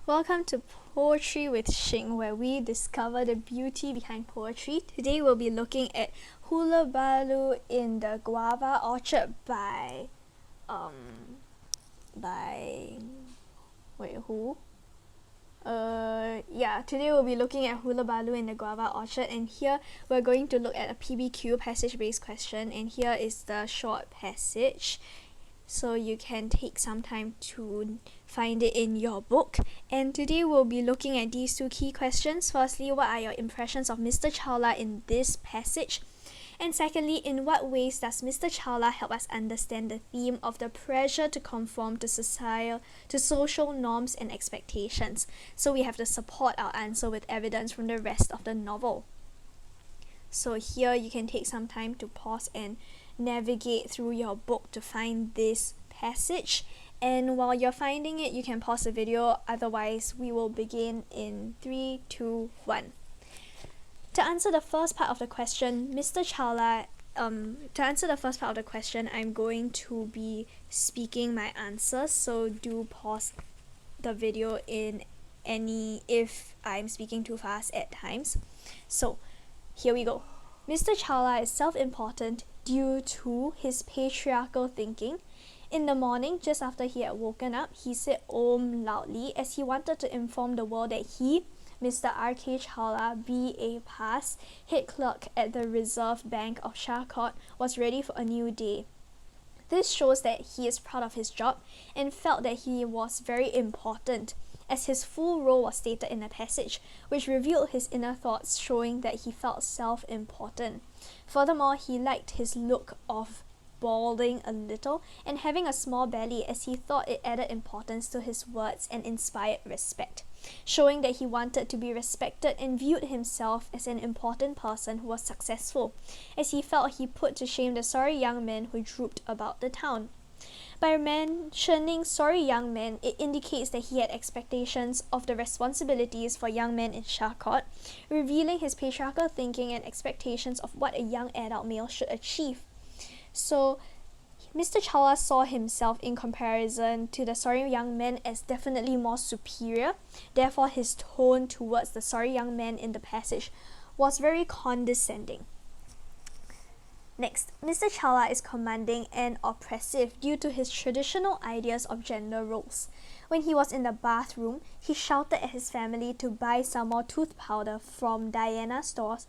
Welcome to Poetry with Shing, where we discover the beauty behind poetry. Today we'll be looking at Hullabaloo in the Guava orchard by who? Today we'll be looking at Hullabaloo in the Guava orchard, and here we're going to look at a PBQ passage-based question, and here is the short passage. So you can take some time to find it in your book. And today we'll be looking at these two key questions. Firstly, what are your impressions of Mr. Chawla in this passage? And secondly, in what ways does Mr. Chawla help us understand the theme of the pressure to conform to social norms and expectations? So we have to support our answer with evidence from the rest of the novel. So here you can take some time to pause and navigate through your book to find this passage, and while you're finding it you can pause the video, otherwise we will begin in 3, 2, 1. To answer the first part of the question, I'm going to be speaking my answers, so do pause the video if I'm speaking too fast at times. So here we go. Mr. Chawla is self-important due to his patriarchal thinking. In the morning, just after he had woken up, he said Om loudly as he wanted to inform the world that he, Mr. R.K. Chawla, B.A. Pass, head clerk at the Reserve Bank of Shahkot, was ready for a new day. This shows that he is proud of his job and felt that he was very important, as his full role was stated in the passage, which revealed his inner thoughts, showing that he felt self-important. Furthermore, he liked his look of balding a little and having a small belly, as he thought it added importance to his words and inspired respect, showing that he wanted to be respected and viewed himself as an important person who was successful, as he felt he put to shame the sorry young men who drooped about the town. By mentioning sorry young men, it indicates that he had expectations of the responsibilities for young men in Shahkot, revealing his patriarchal thinking and expectations of what a young adult male should achieve. So, Mr. Chawla saw himself in comparison to the sorry young men as definitely more superior. Therefore, his tone towards the sorry young men in the passage was very condescending. Next, Mr. Chawla is commanding and oppressive due to his traditional ideas of gender roles. When he was in the bathroom, he shouted at his family to buy some more tooth powder from Diana stores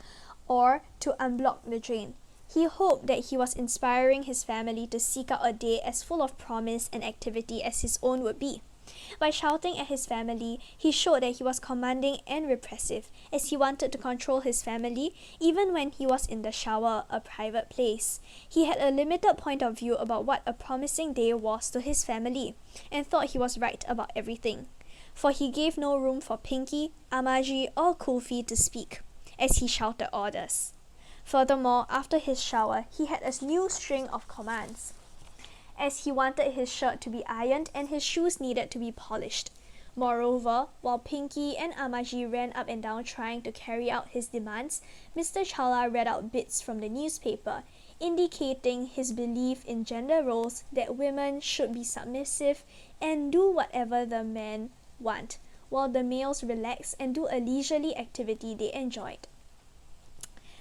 or to unblock the drain. He hoped that he was inspiring his family to seek out a day as full of promise and activity as his own would be. By shouting at his family, he showed that he was commanding and repressive, as he wanted to control his family even when he was in the shower, a private place. He had a limited point of view about what a promising day was to his family, and thought he was right about everything. For he gave no room for Pinky, Amaji, or Kulfi to speak, as he shouted orders. Furthermore, after his shower, he had a new string of commands, as he wanted his shirt to be ironed and his shoes needed to be polished. Moreover, while Pinky and Amaji ran up and down trying to carry out his demands, Mr. Chawla read out bits from the newspaper, indicating his belief in gender roles, that women should be submissive and do whatever the men want, while the males relax and do a leisurely activity they enjoyed.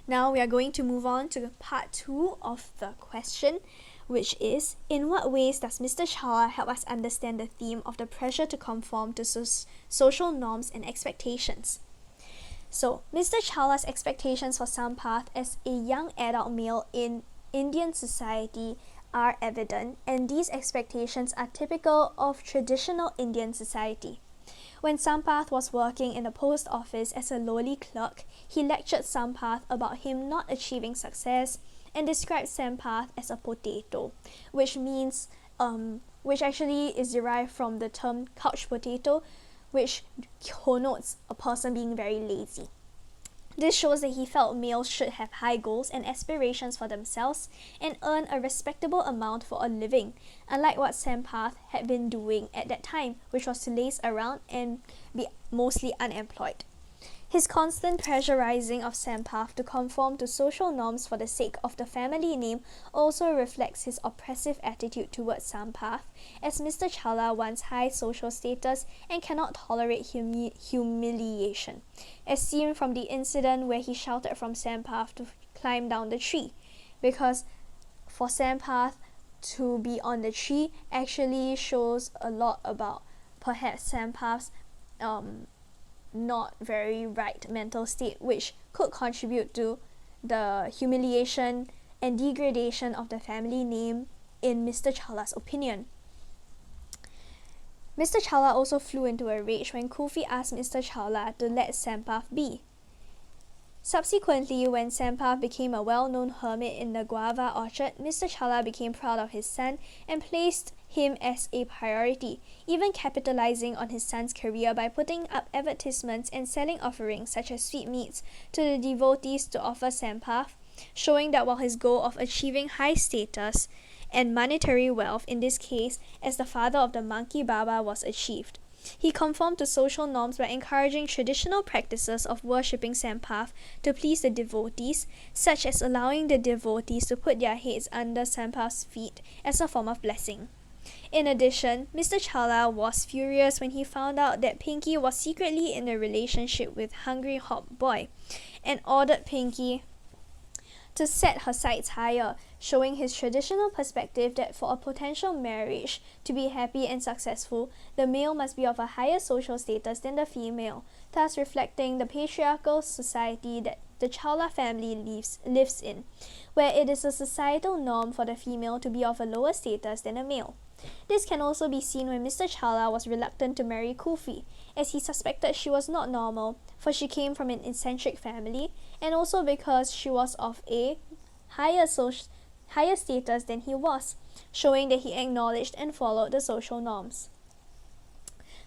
Now we are going to move on to part 2 of the question, which is, in what ways does Mr. Chawla help us understand the theme of the pressure to conform to social norms and expectations? So, Mr. Chawla's expectations for Sampath as a young adult male in Indian society are evident, and these expectations are typical of traditional Indian society. When Sampath was working in the post office as a lowly clerk, he lectured Sampath about him not achieving success and described Sampath as a potato, which actually is derived from the term couch potato, which connotes a person being very lazy. This shows that he felt males should have high goals and aspirations for themselves and earn a respectable amount for a living, unlike what Sampath had been doing at that time, which was to laze around and be mostly unemployed. His constant pressurizing of Sampath to conform to social norms for the sake of the family name also reflects his oppressive attitude towards Sampath, as Mr. Challa wants high social status and cannot tolerate humiliation, as seen from the incident where he shouted from Sampath to climb down the tree, because for Sampath to be on the tree actually shows a lot about perhaps Sampath's not very right mental state, which could contribute to the humiliation and degradation of the family name in Mr. Challa's opinion. Mr. Challa also flew into a rage when Kufi asked Mr. Challa to let Sampath be. Subsequently, when Sampath became a well-known hermit in the Guava orchard, Mr. Challa became proud of his son and placed him as a priority, even capitalizing on his son's career by putting up advertisements and selling offerings such as sweetmeats to the devotees to offer Sampath, showing that while his goal of achieving high status and monetary wealth, in this case as the father of the monkey Baba, was achieved, he conformed to social norms by encouraging traditional practices of worshipping Sampath to please the devotees, such as allowing the devotees to put their heads under Sampath's feet as a form of blessing. In addition, Mr. Challa was furious when he found out that Pinky was secretly in a relationship with Hungry Hop Boy, and ordered Pinky to set her sights higher, showing his traditional perspective that for a potential marriage to be happy and successful, the male must be of a higher social status than the female, thus reflecting the patriarchal society that the Challa family lives in, where it is a societal norm for the female to be of a lower status than a male. This can also be seen when Mr. Challa was reluctant to marry Kufi, as he suspected she was not normal, for she came from an eccentric family, and also because she was of a higher status than he was, showing that he acknowledged and followed the social norms.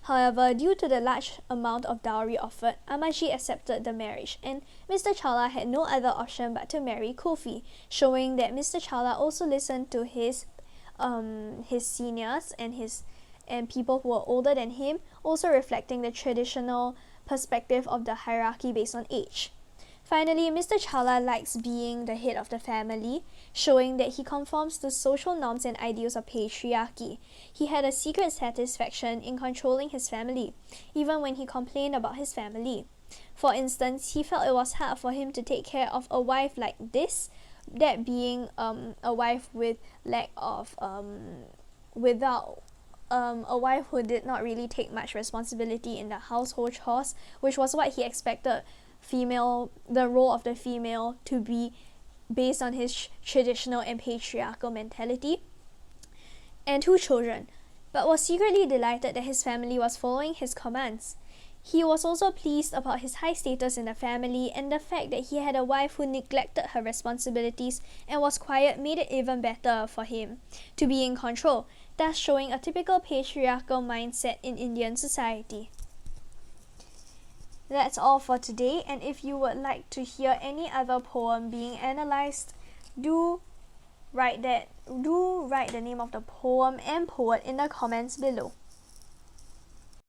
However, due to the large amount of dowry offered, Amaji accepted the marriage, and Mr. Challa had no other option but to marry Kufi, showing that Mr. Challa also listened to his seniors and people who were older than him, also reflecting the traditional perspective of the hierarchy based on age. Finally, Mr. Challa likes being the head of the family, showing that he conforms to social norms and ideals of patriarchy. He had a secret satisfaction in controlling his family, even when he complained about his family. For instance, he felt it was hard for him to take care of a wife like this, that being a wife with lack of without a wife who did not really take much responsibility in the household chores, which was what he expected the role of the female to be based on his traditional and patriarchal mentality, and 2 children, but was secretly delighted that his family was following his commands. He was also pleased about his high status in the family, and the fact that he had a wife who neglected her responsibilities and was quiet made it even better for him to be in control, thus showing a typical patriarchal mindset in Indian society. That's all for today, and if you would like to hear any other poem being analysed, do write the name of the poem and poet in the comments below.